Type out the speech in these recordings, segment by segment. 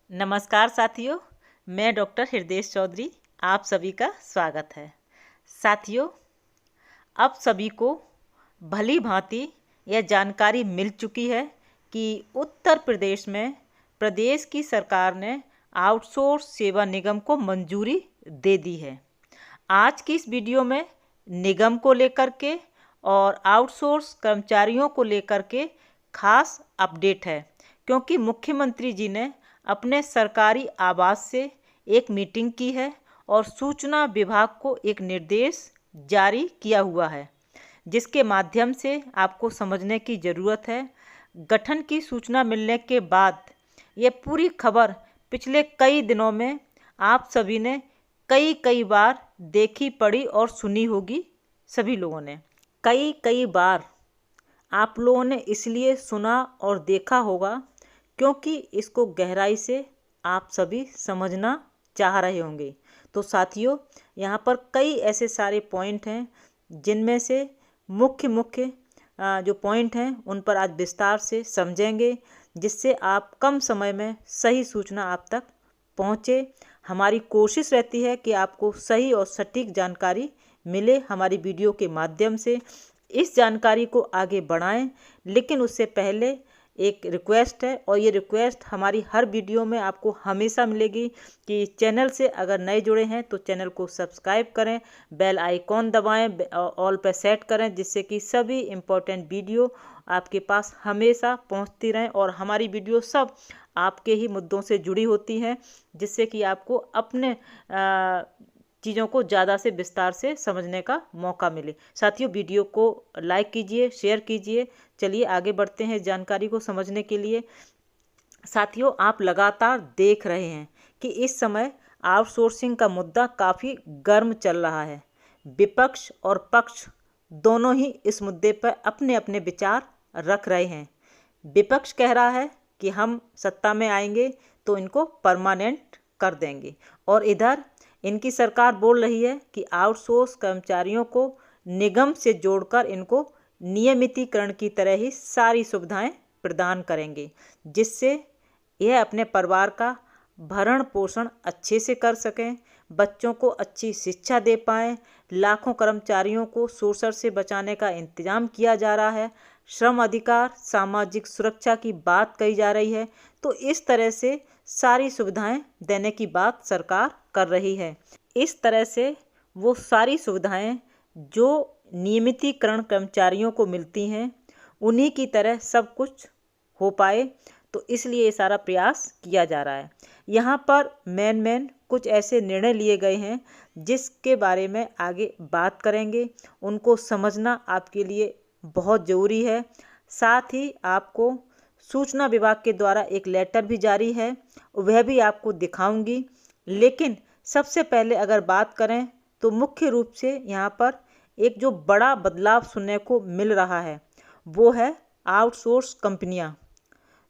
नमस्कार साथियों, मैं डॉक्टर हृदय चौधरी आप सभी का स्वागत है। साथियों, अब सभी को भली भांति यह जानकारी मिल चुकी है कि उत्तर प्रदेश में प्रदेश की सरकार ने आउटसोर्स सेवा निगम को मंजूरी दे दी है। आज की इस वीडियो में निगम को लेकर के और आउटसोर्स कर्मचारियों को लेकर के खास अपडेट है, क्योंकि मुख्यमंत्री जी ने अपने सरकारी आवास से एक मीटिंग की है और सूचना विभाग को एक निर्देश जारी किया हुआ है, जिसके माध्यम से आपको समझने की ज़रूरत है। गठन की सूचना मिलने के बाद ये पूरी खबर पिछले कई दिनों में आप सभी ने कई बार देखी, पढ़ी और सुनी होगी। सभी लोगों ने कई बार आप लोगों ने इसलिए सुना और देखा होगा क्योंकि इसको गहराई से आप सभी समझना चाह रहे होंगे। तो साथियों, यहाँ पर कई ऐसे सारे पॉइंट हैं जिनमें से मुख्य जो पॉइंट हैं उन पर आज विस्तार से समझेंगे, जिससे आप कम समय में सही सूचना आप तक पहुँचे। हमारी कोशिश रहती है कि आपको सही और सटीक जानकारी मिले हमारी वीडियो के माध्यम से। इस जानकारी को आगे बढ़ाएं, लेकिन उससे पहले एक रिक्वेस्ट है, और ये रिक्वेस्ट हमारी हर वीडियो में आपको हमेशा मिलेगी कि चैनल से अगर नए जुड़े हैं तो चैनल को सब्सक्राइब करें, बेल आइकॉन दबाएं, ऑल पे सेट करें, जिससे कि सभी इम्पोर्टेंट वीडियो आपके पास हमेशा पहुंचती रहें। और हमारी वीडियो सब आपके ही मुद्दों से जुड़ी होती हैं, जिससे कि आपको अपने चीज़ों को ज़्यादा से विस्तार से समझने का मौका मिले। साथियों, वीडियो को लाइक कीजिए, शेयर कीजिए। चलिए आगे बढ़ते हैं जानकारी को समझने के लिए। साथियों, आप लगातार देख रहे हैं कि इस समय आउटसोर्सिंग का मुद्दा काफ़ी गर्म चल रहा है। विपक्ष और पक्ष दोनों ही इस मुद्दे पर अपने अपने विचार रख रहे हैं। विपक्ष कह रहा है कि हम सत्ता में आएंगे तो इनको परमानेंट कर देंगे, और इधर इनकी सरकार बोल रही है कि आउटसोर्स कर्मचारियों को निगम से जोड़कर इनको नियमितीकरण की तरह ही सारी सुविधाएं प्रदान करेंगे, जिससे यह अपने परिवार का भरण पोषण अच्छे से कर सकें, बच्चों को अच्छी शिक्षा दे पाएं। लाखों कर्मचारियों को शोषण से बचाने का इंतजाम किया जा रहा है। श्रम अधिकार, सामाजिक सुरक्षा की बात कही जा रही है। तो इस तरह से सारी सुविधाएं देने की बात सरकार कर रही है। इस तरह से वो सारी सुविधाएं जो नियमितीकरण कर्मचारियों को मिलती हैं, उन्हीं की तरह सब कुछ हो पाए, तो इसलिए ये सारा प्रयास किया जा रहा है। यहाँ पर मेन कुछ ऐसे निर्णय लिए गए हैं जिसके बारे में आगे बात करेंगे। उनको समझना आपके लिए बहुत ज़रूरी है। साथ ही आपको सूचना विभाग के द्वारा एक लेटर भी जारी है, वह भी आपको दिखाऊंगी। लेकिन सबसे पहले अगर बात करें तो मुख्य रूप से यहाँ पर एक जो बड़ा बदलाव सुनने को मिल रहा है वो है आउटसोर्स कंपनियाँ,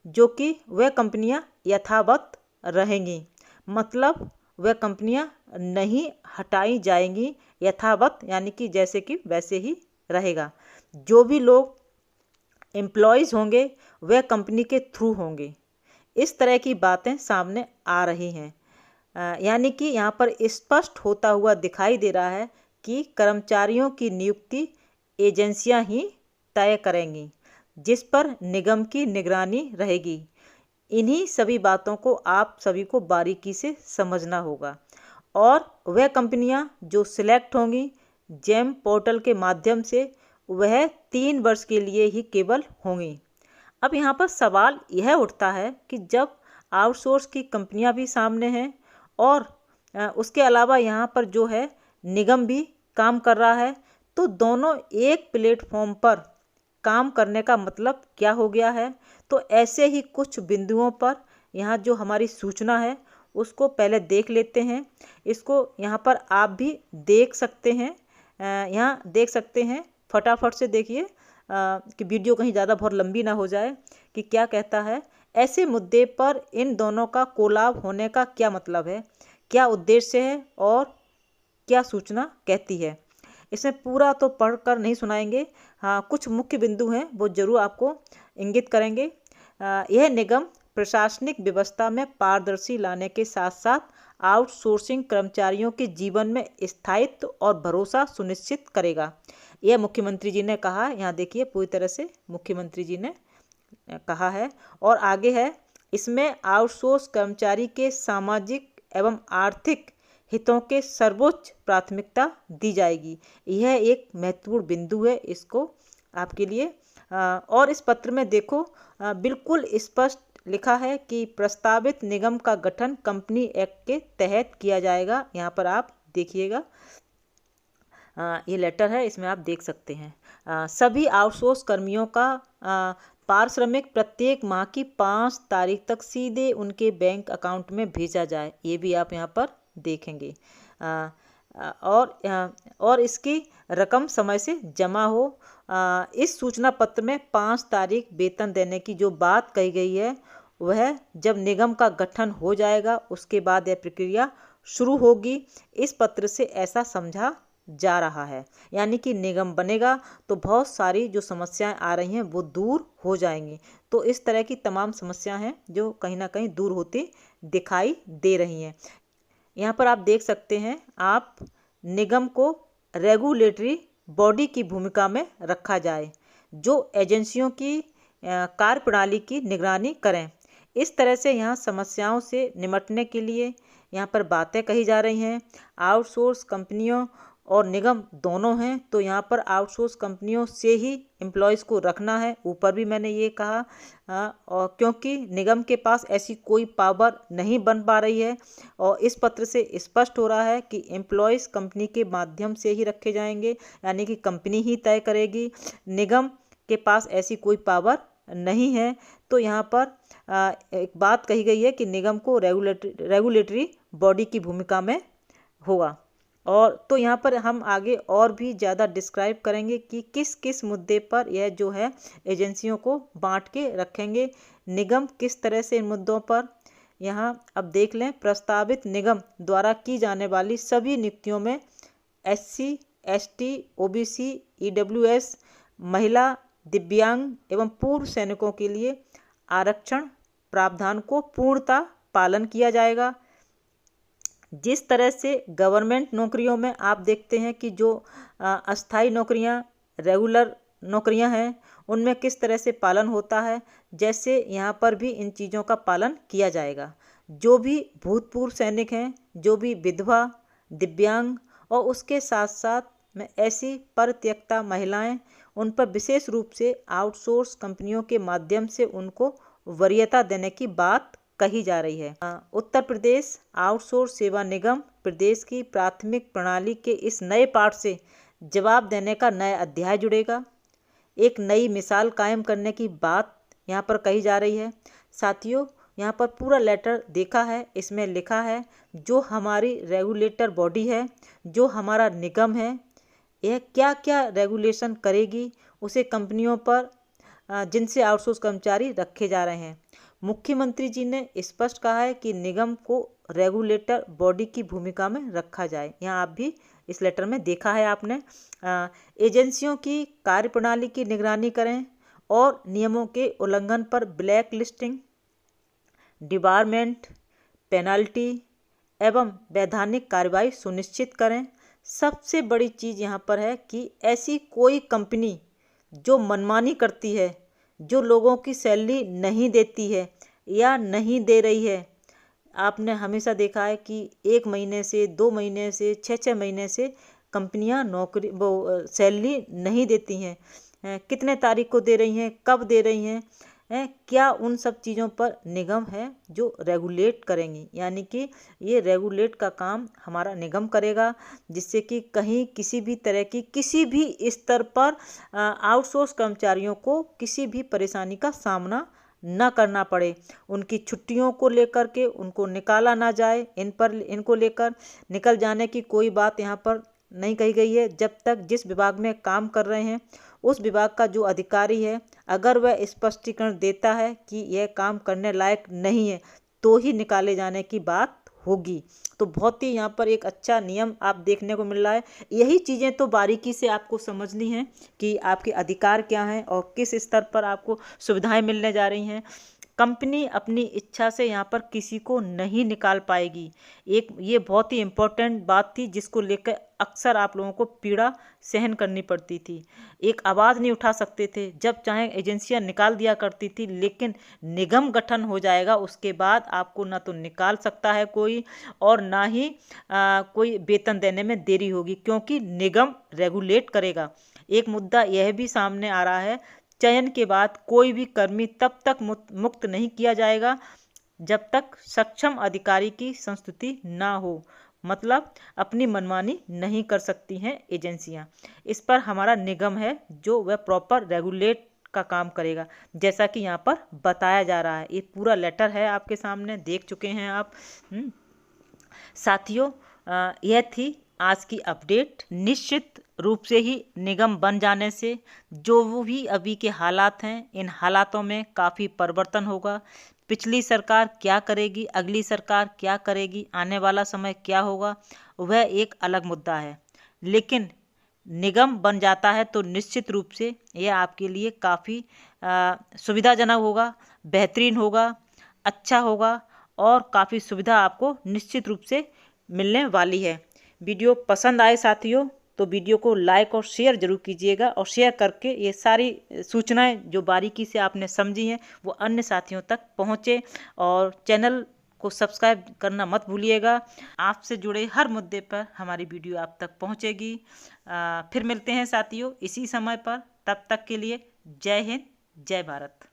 जो कि वह कंपनियाँ यथावत रहेंगी। मतलब वह कंपनियाँ नहीं हटाई जाएंगी, यथावत यानी कि जैसे कि वैसे ही रहेगा। जो भी लोग एम्प्लॉयज़ होंगे वह कंपनी के थ्रू होंगे। इस तरह की बातें सामने आ रही हैं। यानी कि यहाँ पर स्पष्ट होता हुआ दिखाई दे रहा है कि कर्मचारियों की नियुक्ति एजेंसियां ही तय करेंगी, जिस पर निगम की निगरानी रहेगी। इन्हीं सभी बातों को आप सभी को बारीकी से समझना होगा। और वह कंपनियां जो सिलेक्ट होंगी जेम पोर्टल के माध्यम से, वह 3 वर्ष के लिए ही केवल होंगी। अब यहाँ पर सवाल यह उठता है कि जब आउटसोर्स की कंपनियां भी सामने हैं और उसके अलावा यहाँ पर जो है निगम भी काम कर रहा है, तो दोनों एक प्लेटफॉर्म पर काम करने का मतलब क्या हो गया है। तो ऐसे ही कुछ बिंदुओं पर यहाँ जो हमारी सूचना है उसको पहले देख लेते हैं। इसको यहाँ पर आप भी देख सकते हैं, यहाँ देख सकते हैं। फटाफट से देखिए कि वीडियो कहीं ज़्यादा बहुत लंबी ना हो जाए कि क्या कहता है। ऐसे मुद्दे पर इन दोनों का कोलाब होने का क्या मतलब है, क्या उद्देश्य है और क्या सूचना कहती है। इसमें पूरा तो पढ़कर नहीं सुनाएंगे, हाँ कुछ मुख्य बिंदु हैं वो जरूर आपको इंगित करेंगे। यह निगम प्रशासनिक व्यवस्था में पारदर्शी लाने के साथ साथ आउटसोर्सिंग कर्मचारियों के जीवन में स्थायित्व और भरोसा सुनिश्चित करेगा। यह मुख्यमंत्री जी ने कहा। यहाँ देखिए पूरी तरह से मुख्यमंत्री जी ने कहा है। और आगे है, इसमें आउटसोर्स कर्मचारी के सामाजिक एवं आर्थिक हितों के सर्वोच्च प्राथमिकता दी जाएगी। यह एक महत्वपूर्ण बिंदु है इसको आपके लिए। और इस पत्र में देखो बिल्कुल स्पष्ट लिखा है कि प्रस्तावित निगम का गठन कंपनी एक्ट के तहत किया जाएगा। यहाँ पर आप देखिएगा, ये लेटर है, इसमें आप देख सकते हैं। सभी आउटसोर्स कर्मियों का पारिश्रमिक प्रत्येक माह की 5 तारीख तक सीधे उनके बैंक अकाउंट में भेजा जाए। ये भी आप यहाँ पर देखेंगे। और इसकी रकम समय से जमा हो। इस सूचना पत्र में 5 तारीख वेतन देने की जो बात कही गई है वह जब निगम का गठन हो जाएगा उसके बाद यह प्रक्रिया शुरू होगी। इस पत्र से ऐसा समझा जा रहा है, यानी कि निगम बनेगा तो बहुत सारी जो समस्याएं आ रही हैं वो दूर हो जाएंगी। तो इस तरह की तमाम समस्याएं हैं जो कहीं ना कहीं दूर होती दिखाई दे रही हैं। यहाँ पर आप देख सकते हैं, आप निगम को रेगुलेटरी बॉडी की भूमिका में रखा जाए जो एजेंसियों की कार्यप्रणाली की निगरानी करें। इस तरह से यहाँ समस्याओं से निपटने के लिए यहाँ पर बातें कही जा रही हैं। आउटसोर्स कंपनियों और निगम दोनों हैं, तो यहाँ पर आउटसोर्स कंपनियों से ही एम्प्लॉयज़ को रखना है। ऊपर भी मैंने ये कहा, और क्योंकि निगम के पास ऐसी कोई पावर नहीं बन पा रही है और इस पत्र से स्पष्ट हो रहा है कि एम्प्लॉयज़ कंपनी के माध्यम से ही रखे जाएंगे, यानी कि कंपनी ही तय करेगी। निगम के पास ऐसी कोई पावर नहीं है। तो यहाँ पर एक बात कही गई है कि निगम को रेगुलेटरी बॉडी की भूमिका में होगा। और तो यहाँ पर हम आगे और भी ज़्यादा डिस्क्राइब करेंगे कि किस किस मुद्दे पर यह जो है एजेंसियों को बांट के रखेंगे, निगम किस तरह से इन मुद्दों पर। यहाँ अब देख लें, प्रस्तावित निगम द्वारा की जाने वाली सभी नियुक्तियों में SC, ST, OBC, EWS, महिला, दिव्यांग एवं पूर्व सैनिकों के लिए आरक्षण प्रावधान को पूर्णतः पालन किया जाएगा। जिस तरह से गवर्नमेंट नौकरियों में आप देखते हैं कि जो अस्थाई नौकरियां, रेगुलर नौकरियां हैं, उनमें किस तरह से पालन होता है, जैसे यहाँ पर भी इन चीज़ों का पालन किया जाएगा। जो भी भूतपूर्व सैनिक हैं, जो भी विधवा, दिव्यांग और उसके साथ साथ में ऐसी परित्यक्ता महिलाएं, उन पर विशेष रूप से आउटसोर्स कंपनियों के माध्यम से उनको वरीयता देने की बात कही जा रही है। उत्तर प्रदेश आउटसोर्स सेवा निगम प्रदेश की प्राथमिक प्रणाली के इस नए पाठ से जवाब देने का नया अध्याय जुड़ेगा। एक नई मिसाल कायम करने की बात यहाँ पर कही जा रही है। साथियों, यहाँ पर पूरा लेटर देखा है, इसमें लिखा है जो हमारी रेगुलेटर बॉडी है, जो हमारा निगम है, यह क्या क्या रेगुलेशन करेगी उसे कंपनियों पर जिनसे आउटसोर्स कर्मचारी रखे जा रहे हैं। मुख्यमंत्री जी ने स्पष्ट कहा है कि निगम को रेगुलेटर बॉडी की भूमिका में रखा जाए। यहाँ आप भी इस लेटर में देखा है आपने। एजेंसियों की कार्यप्रणाली की निगरानी करें और नियमों के उल्लंघन पर ब्लैक लिस्टिंग, डिबारमेंट, पेनल्टी एवं वैधानिक कार्रवाई सुनिश्चित करें। सबसे बड़ी चीज़ यहाँ पर है कि ऐसी कोई कंपनी जो मनमानी करती है, जो लोगों की सैलरी नहीं देती है या नहीं दे रही है, आपने हमेशा देखा है कि 1 महीने से 2 महीने से 6 महीने से कंपनियां नौकरी सैलरी नहीं देती हैं। कितने तारीख को दे रही हैं, कब दे रही हैं, क्या उन सब चीज़ों पर निगम है जो रेगुलेट करेंगी। यानी कि ये रेगुलेट का काम हमारा निगम करेगा, जिससे कि कहीं किसी भी तरह की किसी भी स्तर पर आउटसोर्स कर्मचारियों को किसी भी परेशानी का सामना न करना पड़े। उनकी छुट्टियों को लेकर के उनको निकाला ना जाए, इनको लेकर निकल जाने की कोई बात यहाँ पर नहीं कही गई है। जब तक जिस विभाग में काम कर रहे हैं उस विभाग का जो अधिकारी है, अगर वह स्पष्टीकरण देता है कि यह काम करने लायक नहीं है तो ही निकाले जाने की बात होगी। तो बहुत ही यहाँ पर एक अच्छा नियम आप देखने को मिल रहा है। यही चीज़ें तो बारीकी से आपको समझनी हैं कि आपके अधिकार क्या हैं और किस स्तर पर आपको सुविधाएं मिलने जा रही हैं। कंपनी अपनी इच्छा से यहाँ पर किसी को नहीं निकाल पाएगी। एक ये बहुत ही इम्पोर्टेंट बात थी जिसको लेकर अक्सर आप लोगों को पीड़ा सहन करनी पड़ती थी। एक आवाज़ नहीं उठा सकते थे, जब चाहे एजेंसियां निकाल दिया करती थी, लेकिन निगम गठन हो जाएगा उसके बाद आपको ना तो निकाल सकता है कोई और ना ही कोई वेतन देने में देरी होगी, क्योंकि निगम रेगुलेट करेगा। एक मुद्दा यह भी सामने आ रहा है, चयन के बाद कोई भी कर्मी तब तक मुक्त नहीं किया जाएगा जब तक सक्षम अधिकारी की संस्तुति ना हो। मतलब अपनी मनमानी नहीं कर सकती हैं एजेंसियां। इस पर हमारा निगम है जो वह प्रॉपर रेगुलेट का काम करेगा, जैसा कि यहाँ पर बताया जा रहा है। ये पूरा लेटर है आपके सामने, देख चुके हैं आप। साथियों, यह थी आज की अपडेट। निश्चित रूप से ही निगम बन जाने से जो वो भी अभी के हालात हैं, इन हालातों में काफ़ी परिवर्तन होगा। पिछली सरकार क्या करेगी, अगली सरकार क्या करेगी, आने वाला समय क्या होगा, वह एक अलग मुद्दा है। लेकिन निगम बन जाता है तो निश्चित रूप से यह आपके लिए काफ़ी सुविधाजनक होगा, बेहतरीन होगा, अच्छा होगा और काफ़ी सुविधा आपको निश्चित रूप से मिलने वाली है। वीडियो पसंद आए साथियों तो वीडियो को लाइक और शेयर जरूर कीजिएगा, और शेयर करके ये सारी सूचनाएं जो बारीकी से आपने समझी हैं वो अन्य साथियों तक पहुँचे, और चैनल को सब्सक्राइब करना मत भूलिएगा। आपसे जुड़े हर मुद्दे पर हमारी वीडियो आप तक पहुँचेगी। फिर मिलते हैं साथियों इसी समय पर, तब तक के लिए जय हिंद, जय भारत।